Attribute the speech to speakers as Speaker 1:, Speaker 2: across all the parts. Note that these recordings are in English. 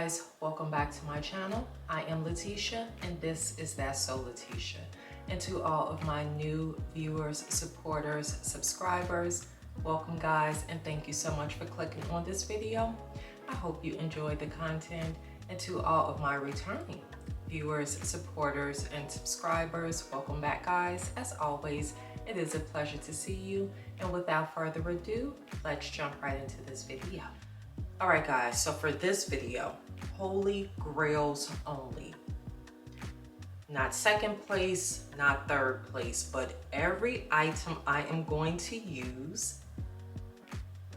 Speaker 1: guys, welcome back to my channel. I am Letitia and this is That's So Letitia. And to all of my new viewers, supporters, subscribers, welcome guys, and thank you so much for clicking on this video. I hope you enjoyed the content. And to all of my returning viewers, supporters, and subscribers, welcome back guys. As always, it is a pleasure to see you. And without further ado, let's jump right into this video. All right guys, so for this video, Holy Grails only. Not second place, not third place, but every item I am going to use,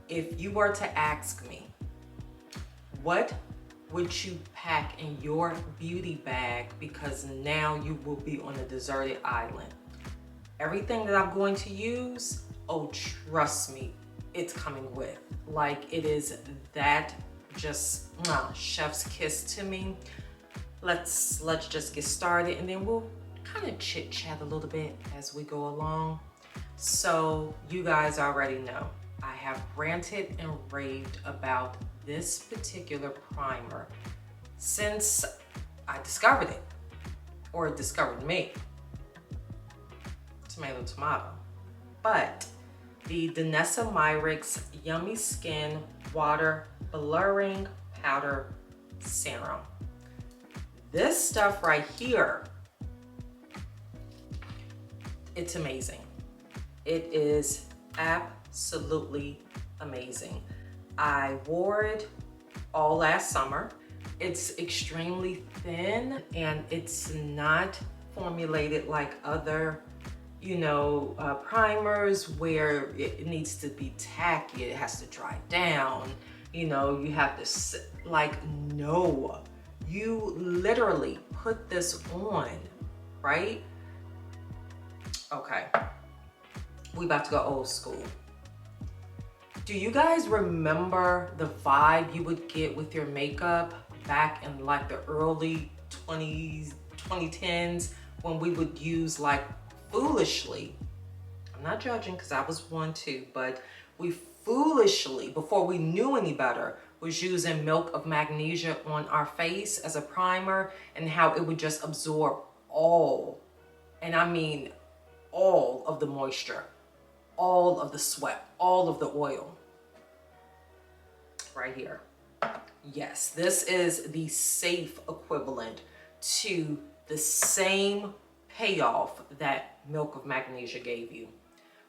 Speaker 1: if you were to ask me, what would you pack in your beauty bag because now you will be on a deserted island? Everything that I'm going to use, oh, trust me, it's coming with. Like, it is that just chef's kiss to me. Let's just get started and then we'll kind of chit chat a little bit as we go along. So you guys already know I have ranted and raved about this particular primer since I discovered it, or it discovered me. Tomato, tomato. But the Danessa Myricks Yummy Skin Water Blurring Powder Serum. This stuff right here, it's amazing. It is absolutely amazing. I wore it all last summer. It's extremely thin and it's not formulated like other primers where it needs to be tacky, it has to dry down, you have to no, you literally put this on, right? Okay, we about to go old school. Do you guys remember the vibe you would get with your makeup back in like the early 2010s when we would use like foolishly, I'm not judging because I was one too, but we foolishly, before we knew any better, was using Milk of Magnesia on our face as a primer and how it would just absorb all, and I mean all of the moisture, all of the sweat, all of the oil. Right here. Yes, this is the safe equivalent to the same payoff that Milk of Magnesia gave you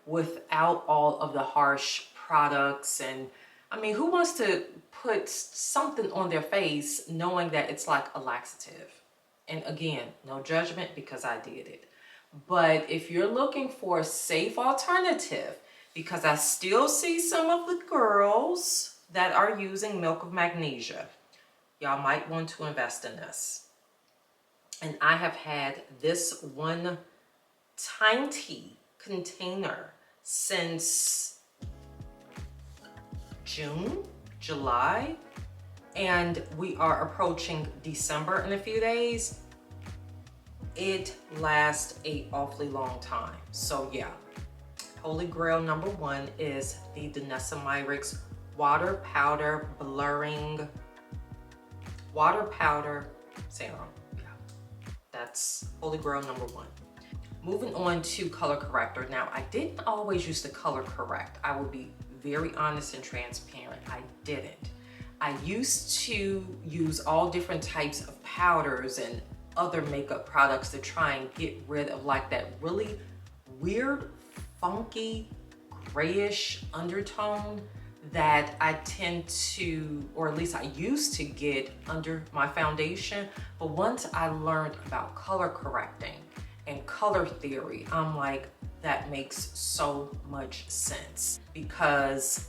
Speaker 1: without all of the harsh products. And I mean, who wants to put something on their face knowing that it's like a laxative? And again, no judgment because I did it. But if you're looking for a safe alternative, because I still see some of the girls that are using Milk of Magnesia, y'all might want to invest in this. And I have had this one tiny container since June, July, and we are approaching December in a few days. It lasts an awfully long time. So yeah, Holy Grail number one is the Danessa Myricks Water Powder Blurring Water Powder Serum. That's Holy Grail number one. Moving on to color corrector. Now, I didn't always use the color correct. I will be very honest and transparent. I didn't. I used to use all different types of powders and other makeup products to try and get rid of like that really weird, funky, grayish undertone that I tend to, or at least I used to get under my foundation. But once I learned about color correcting and color theory, I'm like, that makes so much sense. Because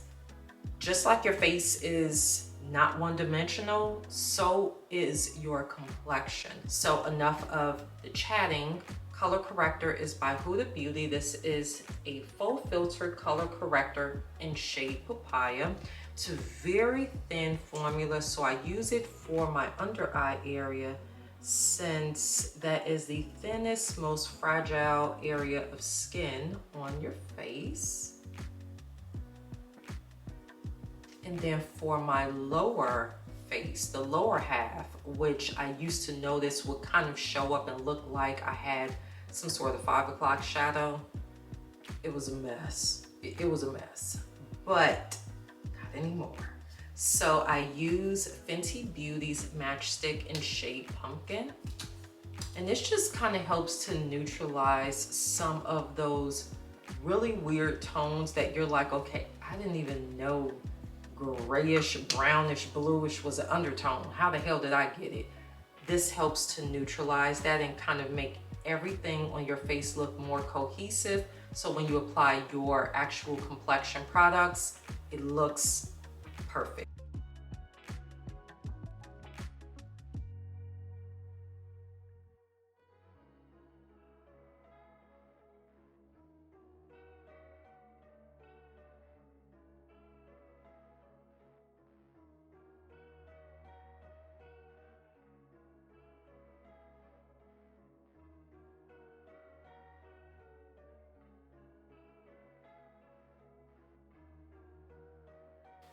Speaker 1: just like your face is not one-dimensional, so is your complexion. So enough of the chatting. Color corrector is by Huda Beauty. This is a full filtered color corrector in shade Papaya. It's a very thin formula, so I use it for my under eye area since that is the thinnest, most fragile area of skin on your face. And then for my lower face. The lower half, which I used to notice would kind of show up and look like I had some sort of 5 o'clock shadow. It was a mess. It was a mess, but not anymore. So I use Fenty Beauty's Matchstick in shade Pumpkin. And this just kind of helps to neutralize some of those really weird tones that you're like, okay, I didn't even know grayish, brownish, bluish was an undertone. How the hell did I get it? This helps to neutralize that and kind of make everything on your face look more cohesive. So when you apply your actual complexion products, it looks perfect.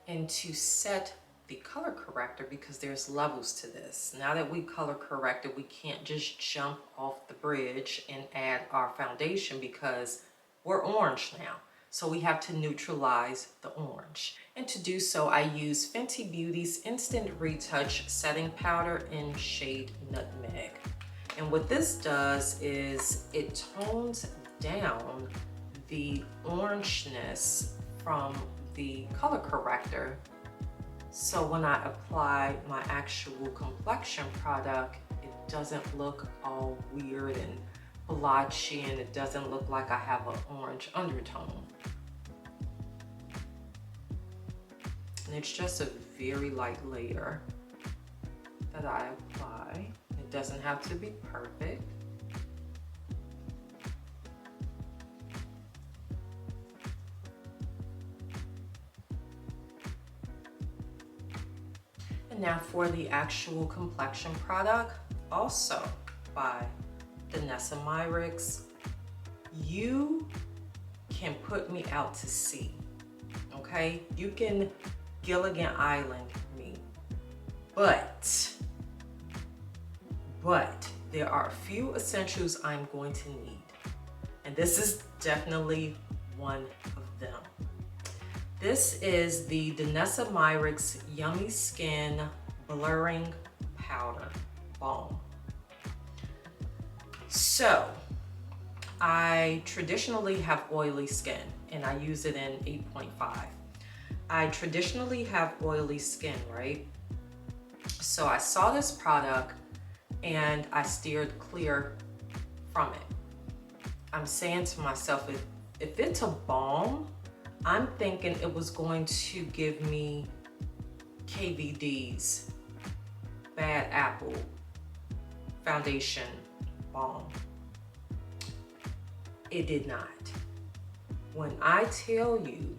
Speaker 1: And to set the color corrector, because there's levels to this. Now that we color corrected, we can't just jump off the bridge and add our foundation because we're orange now. So we have to neutralize the orange. And to do so, I use Fenty Beauty's Instant Retouch Setting Powder in shade Nutmeg. And what this does is it tones down the orangeness from the color corrector, so when I apply my actual complexion product, it doesn't look all weird and blotchy, and it doesn't look like I have an orange undertone. And it's just a very light layer that I apply. It doesn't have to be perfect. Now for the actual complexion product, also by Danessa Myricks, you can put me out to sea, okay? You can Gilligan Island me, but there are a few essentials I'm going to need, and this is definitely one of them. This is the Danessa Myricks Yummy Skin Blurring Powder Balm. So, I traditionally have oily skin, and I use it in 8.5. I traditionally have oily skin, right? So I saw this product, and I steered clear from it. I'm saying to myself, if it's a balm, I'm thinking it was going to give me KVD's Bad Apple Foundation Balm. It did not. When I tell you,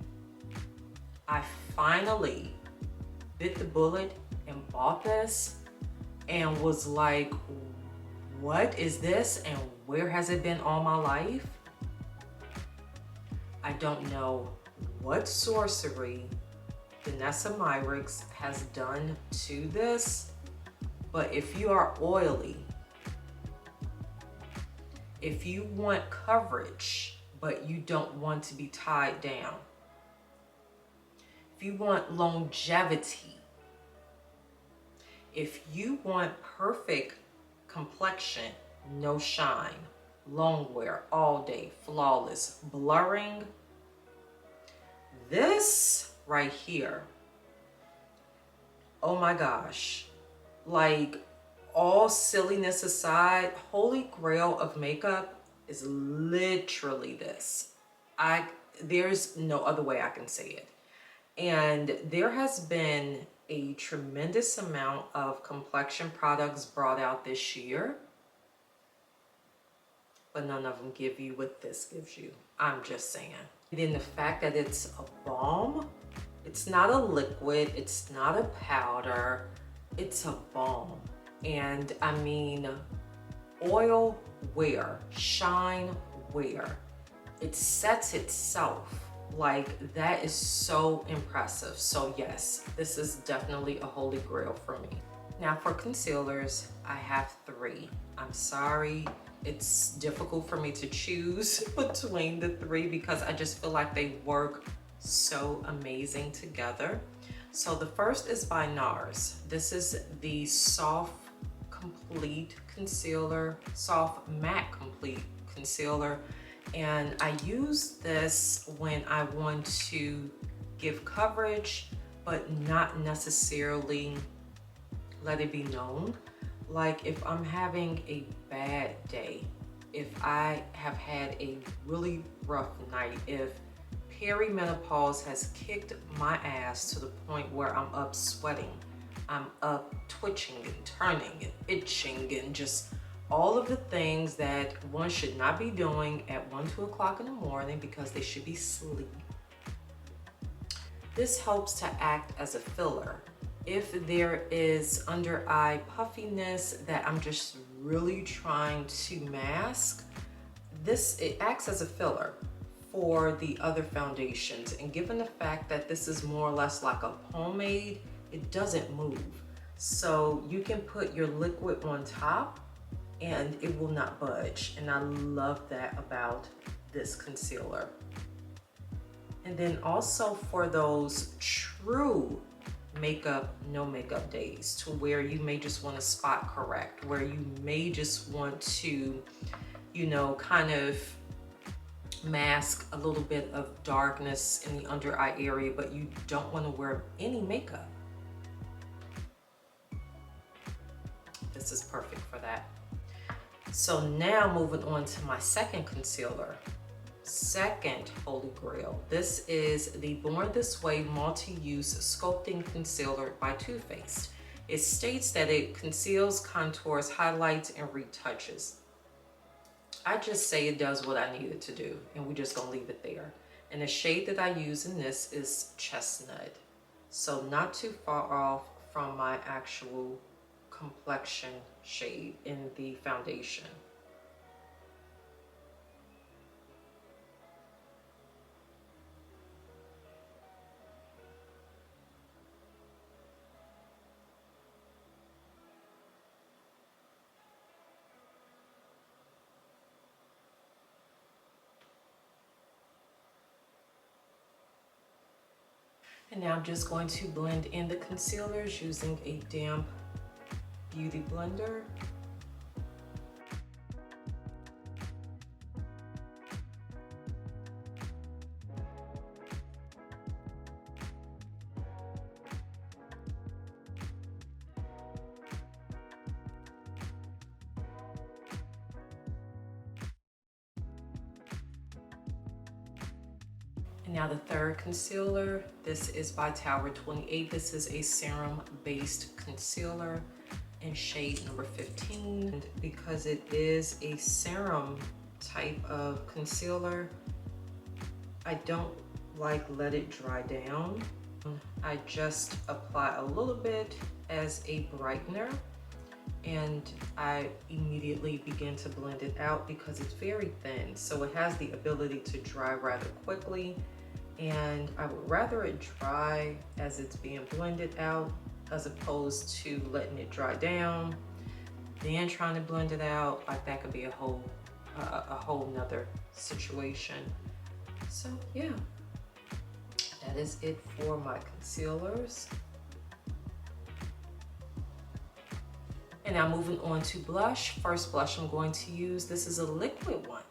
Speaker 1: I finally bit the bullet and bought this and was like, what is this and where has it been all my life? I don't know what sorcery Danessa Myricks has done to this, but if you are oily, if you want coverage, but you don't want to be tied down, if you want longevity, if you want perfect complexion, no shine, long wear, all day, flawless, blurring, this right here, oh my gosh, like all silliness aside, holy grail of makeup is literally this. There's no other way I can say it. And there has been a tremendous amount of complexion products brought out this year, but none of them give you what this gives you. I'm just saying. And then the fact that it's a balm, it's not a liquid, it's not a powder, it's a balm. And I mean, oil wear, shine wear, it sets itself Like, that is so impressive. So yes, this is definitely a holy grail for me. Now for concealers, I have 3. I'm sorry, it's difficult for me to choose between the 3 because I just feel like they work so amazing together. So the first is by NARS. This is the Soft Complete Concealer, Soft Matte Complete Concealer. And I use this when I want to give coverage, but not necessarily let it be known. Like if I'm having a bad day, if I have had a really rough night, if perimenopause has kicked my ass to the point where I'm up sweating, I'm up twitching and turning and itching and just all of the things that one should not be doing at 1, 2 o'clock in the morning because they should be asleep. This helps to act as a filler. If there is under eye puffiness that I'm just really trying to mask, it acts as a filler for the other foundations. And given the fact that this is more or less like a pomade, it doesn't move. So you can put your liquid on top and it will not budge. And I love that about this concealer. And then also for those true makeup, no makeup days, to where you may just want to spot correct, where you may just want to, you know, kind of mask a little bit of darkness in the under eye area, but you don't want to wear any makeup. This is perfect for that. So now moving on to my second concealer. Second holy grail. This is the Born This Way Multi-Use Sculpting Concealer by Too Faced. It states that it conceals, contours, highlights, and retouches. I just say it does what I need it to do, and we're just gonna leave it there. And the shade that I use in this is Chestnut. So not too far off from my actual complexion shade in the foundation. And now I'm just going to blend in the concealers using a damp beauty blender. And now the third concealer, this is by Tower 28. This is a serum-based concealer in shade number 15. And because it is a serum type of concealer, I don't like let it dry down. I just apply a little bit as a brightener, and I immediately begin to blend it out because it's very thin, so it has the ability to dry rather quickly, and I would rather it dry as it's being blended out as opposed to letting it dry down, then trying to blend it out. Like, that could be a whole nother situation. So yeah, that is it for my concealers. And now moving on to blush. First blush I'm going to use, this is a liquid one.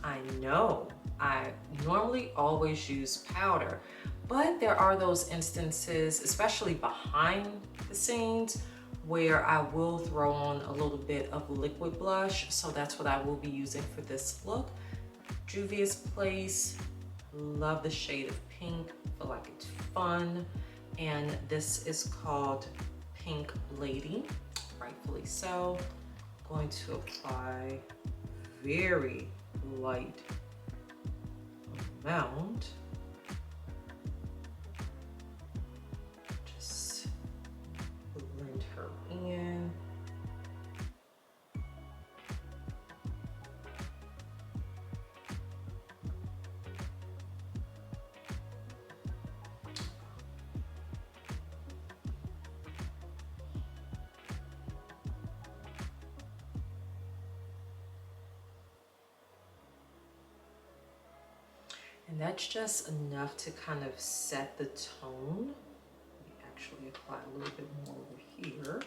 Speaker 1: I know, I normally always use powder, but there are those instances, especially behind the scenes, where I will throw on a little bit of liquid blush. So that's what I will be using for this look. Juvia's Place, love the shade of pink, feel like it's fun. And this is called Pink Lady. Rightfully so. I'm going to apply very light amount. Just blend her in. And that's just enough to kind of set the tone. Let me actually apply a little bit more over here.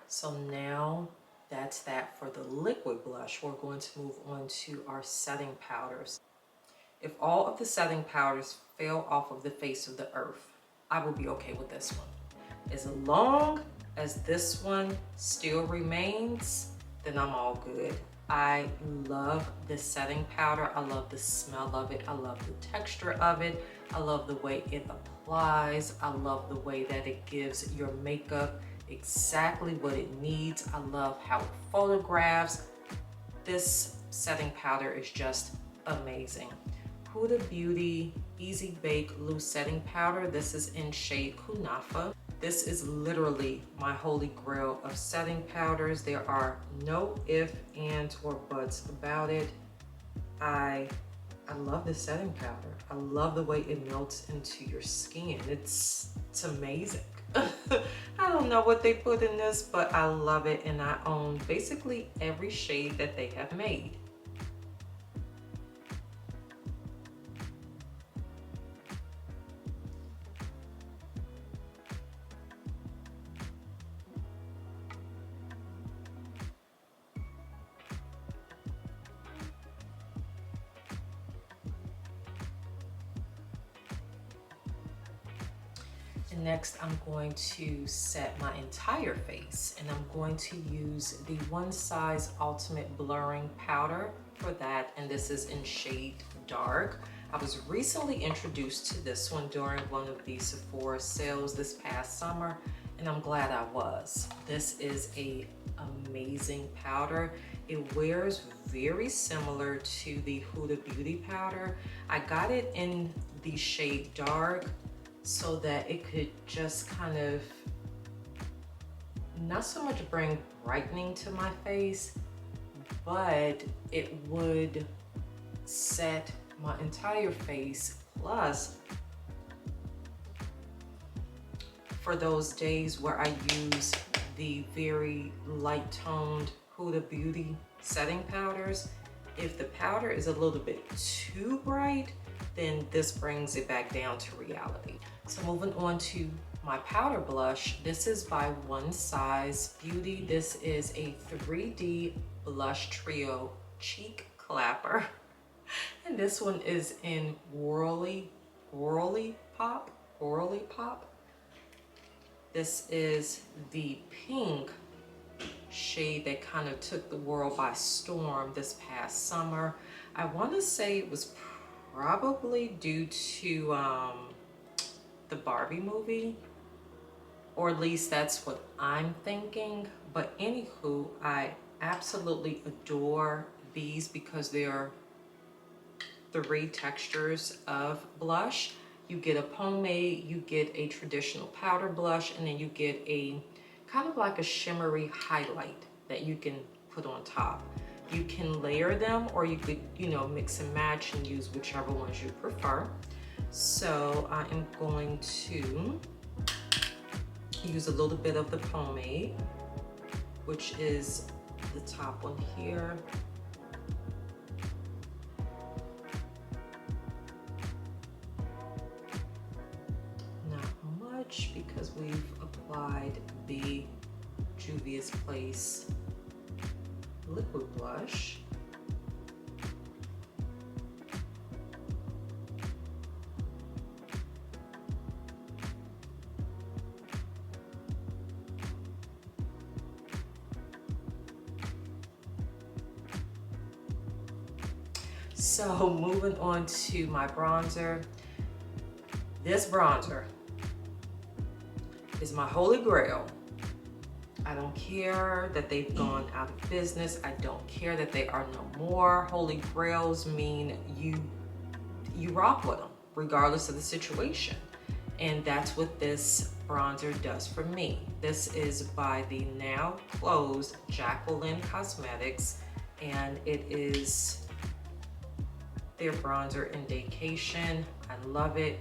Speaker 1: So now that's that for the liquid blush. We're going to move on to our setting powders. If all of the setting powders fell off of the face of the earth, I will be okay with this one. As long as this one still remains, then I'm all good. I love this setting powder. I love the smell of it. I love the texture of it. I love the way it applies. I love the way that it gives your makeup exactly what it needs. I love how it photographs. This setting powder is just amazing. Huda Beauty Easy Bake Loose Setting Powder. This is in shade Kunafa. This is literally my holy grail of setting powders. There are no ifs, ands, or buts about it. I love this setting powder. I love the way it melts into your skin. It's amazing. I don't know what they put in this, but I love it, and I own basically every shade that they have made. Next, I'm going to set my entire face, and I'm going to use the One Size Ultimate Blurring Powder for that, and this is in shade Dark. I was recently introduced to this one during one of the Sephora sales this past summer, and I'm glad I was. This is an amazing powder. It wears very similar to the Huda Beauty powder. I got it in the shade Dark so that it could just kind of not so much bring brightening to my face, but it would set my entire face. Plus, for those days where I use the very light toned Huda Beauty setting powders, if the powder is a little bit too bright, then this brings it back down to reality. So moving on to my powder blush, this is by One Size Beauty. This is a 3D blush trio cheek clapper. And this one is in Whirly Pop. This is the pink shade that kind of took the world by storm this past summer. I want to say it was probably due to the Barbie movie, or at least that's what I'm thinking. But anywho, I absolutely adore these because they are 3 textures of blush. You get a pomade, you get a traditional powder blush, and then you get a kind of like a shimmery highlight that you can put on top. You can layer them, or you could, you know, mix and match and use whichever ones you prefer. So I am going to use a little bit of the pomade, which is the top one here. Not much, because we've applied the Juvia's Place liquid blush. So moving on to my bronzer. This bronzer is my holy grail. I don't care that they've gone out of business. I don't care that they are no more. Holy grails mean you rock with them regardless of the situation. And that's what this bronzer does for me. This is by the now closed Jacqueline Cosmetics and it is their bronzer indication. I love it.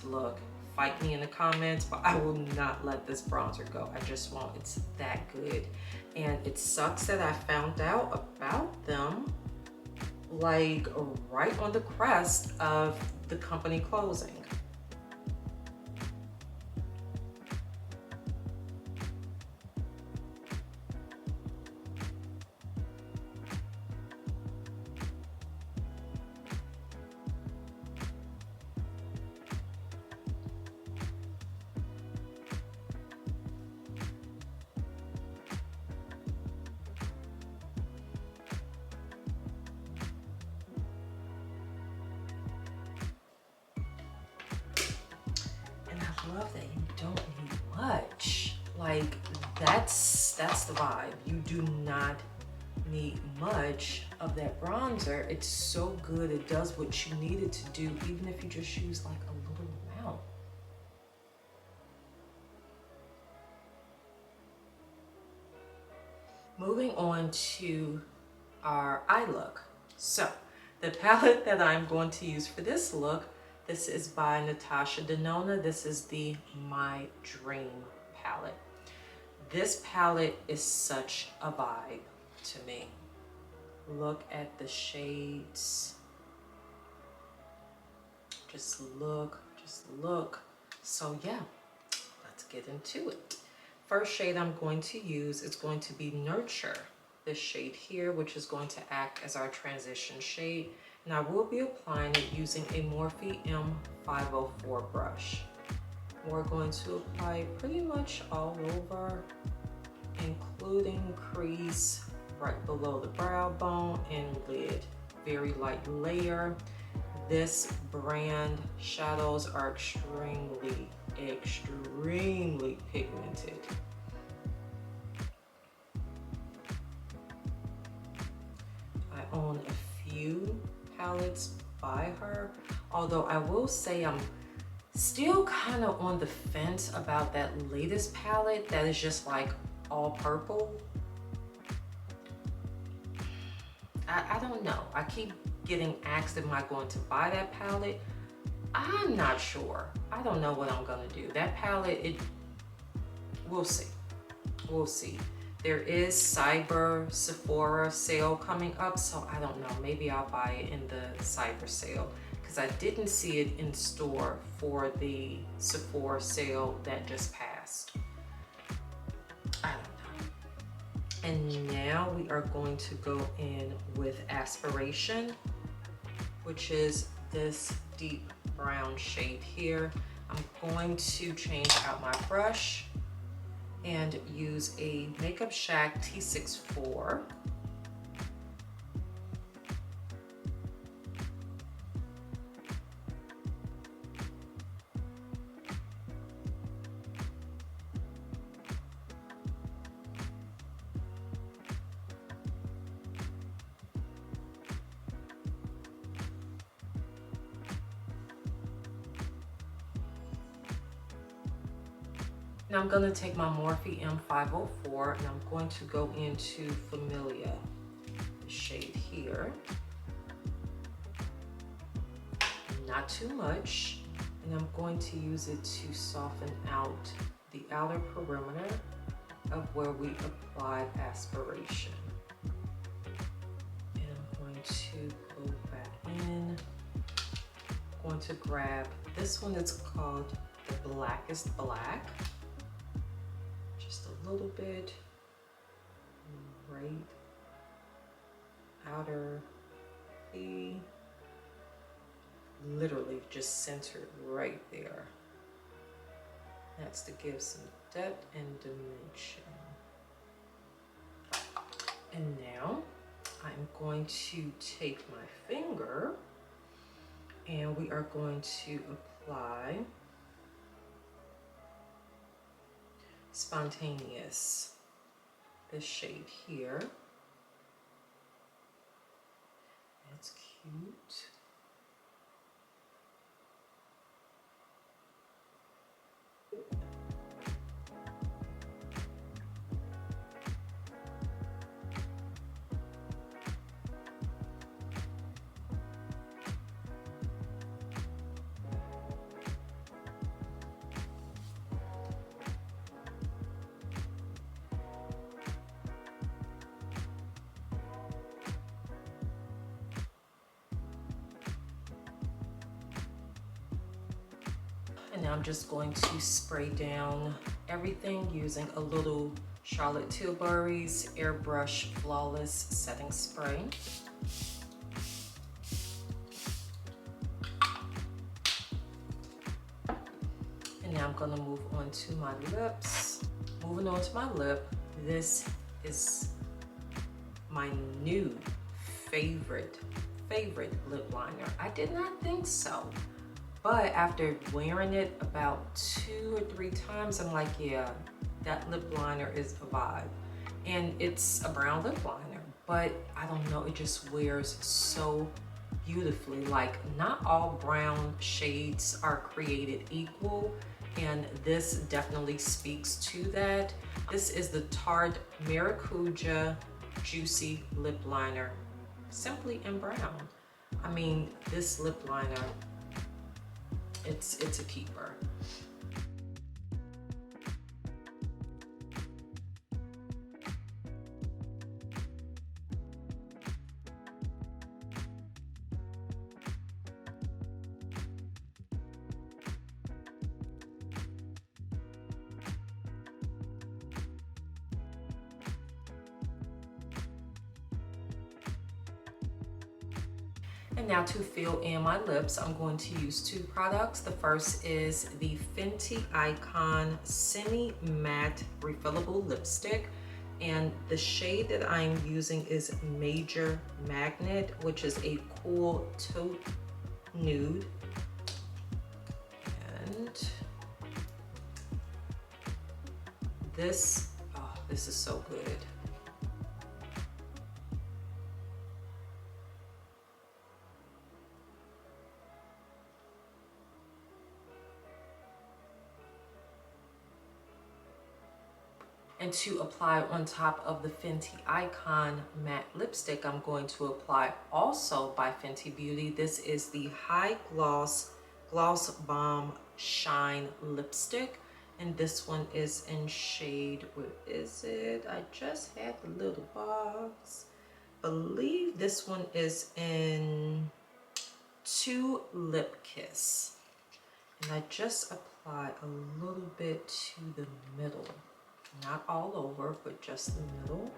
Speaker 1: Look, fight me in the comments, but I will not let this bronzer go. I just won't. It's that good. And it sucks that I found out about them like right on the crest of the company closing. Love that you don't need much. Like that's the vibe. You do not need much of that bronzer. It's so good. It does what you need it to do, even if you just use like a little amount. Moving on to our eye look. So the palette that I'm going to use for this look, this is by Natasha Denona. This is the My Dream palette. This palette is such a vibe to me. Look at the shades. Just look. So yeah, let's get into it. First shade I'm going to use is going to be Nurture. This shade here, which is going to act as our transition shade. And I will be applying it using a Morphe M504 brush. We're going to apply it pretty much all over, including crease right below the brow bone and lid. Very light layer. This brand shadows are extremely pigmented. I own a few palettes by her, although I will say I'm still kind of on the fence about that latest palette that is just like all purple. I don't know. I keep getting asked, am I going to buy that palette? I'm not sure. I don't know what I'm gonna do. That palette, we'll see. We'll see. There is Cyber Sephora sale coming up, so I don't know. Maybe I'll buy it in the Cyber sale because I didn't see it in store for the Sephora sale that just passed. I don't know. And now we are going to go in with Aspiration, which is this deep brown shade here. I'm going to change out my brush and use a Makeup Shack T64. Now I'm going to take my Morphe M504 and I'm going to go into Familia, the shade here. Not too much. And I'm going to use it to soften out the outer perimeter of where we applied Aspiration. And I'm going to go back in. I'm going to grab this one that's called the Blackest Black. Just a little bit right outer V, literally just centered right there. That's to give some depth and dimension. And now I'm going to take my finger and we are going to apply Spontaneous, this shade here. That's cute. And now I'm just going to spray down everything using a little Charlotte Tilbury's Airbrush Flawless Setting Spray. And now I'm gonna move on to my lips. Moving on to my lip, this is my new favorite lip liner. I did not think so, but after wearing it about 2 or 3 times, I'm like, yeah, that lip liner is a vibe. And it's a brown lip liner, but I don't know, it just wears so beautifully. Like, not all brown shades are created equal, and this definitely speaks to that. This is the Tarte Maracuja Juicy Lip Liner, simply in brown. I mean, this lip liner, it's a keeper. And now to fill in my lips, I'm going to use 2 products. The first is the Fenty Icon Semi Matte Refillable Lipstick. And the shade that I'm using is Major Magnet, which is a cool taupe nude. And this, oh, this is so good. And to apply on top of the Fenty Icon matte lipstick, I'm going to apply also by Fenty Beauty. This is the High Gloss Balm Shine Lipstick. And this one is in shade, what is it? I just had the little box. I believe this one is in 2 Lip Kiss. And I just apply a little bit to the middle. Not all over, but just the middle.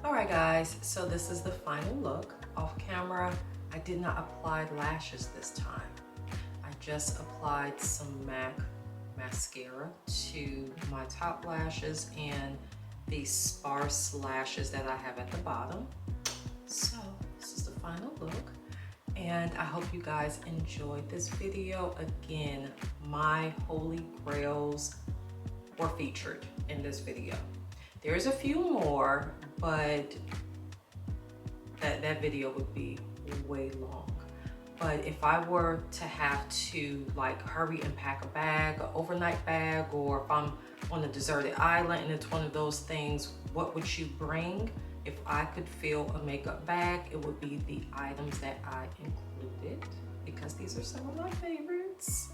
Speaker 1: All right, guys, so this is the final look. Off camera, I did not apply lashes this time. I just applied some MAC mascara to my top lashes and these sparse lashes that I have at the bottom. So this is the final look, and I hope you guys enjoyed this video. Again, my holy grails were featured in this video. There's a few more, but that video would be way long. But if I were to have to like hurry and pack a bag, an overnight bag, or if I'm on a deserted island and it's one of those things, what would you bring? If I could fill a makeup bag, it would be the items that I included, because these are some of my favorites.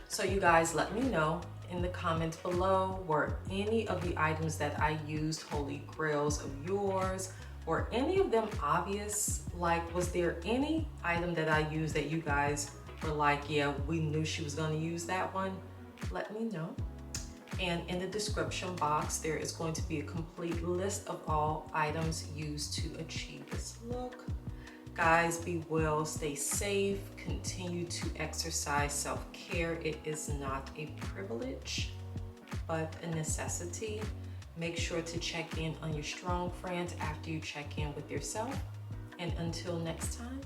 Speaker 1: So you guys let me know in the comments below, were any of the items that I used holy grails of yours? Were any of them obvious? Like, was there any item that I used that you guys were like, yeah, we knew she was gonna use that one? Let me know. And in the description box, there is going to be a complete list of all items used to achieve this look. Guys, be well, stay safe, continue to exercise self-care. It is not a privilege, but a necessity. Make sure to check in on your strong friends after you check in with yourself. And until next time,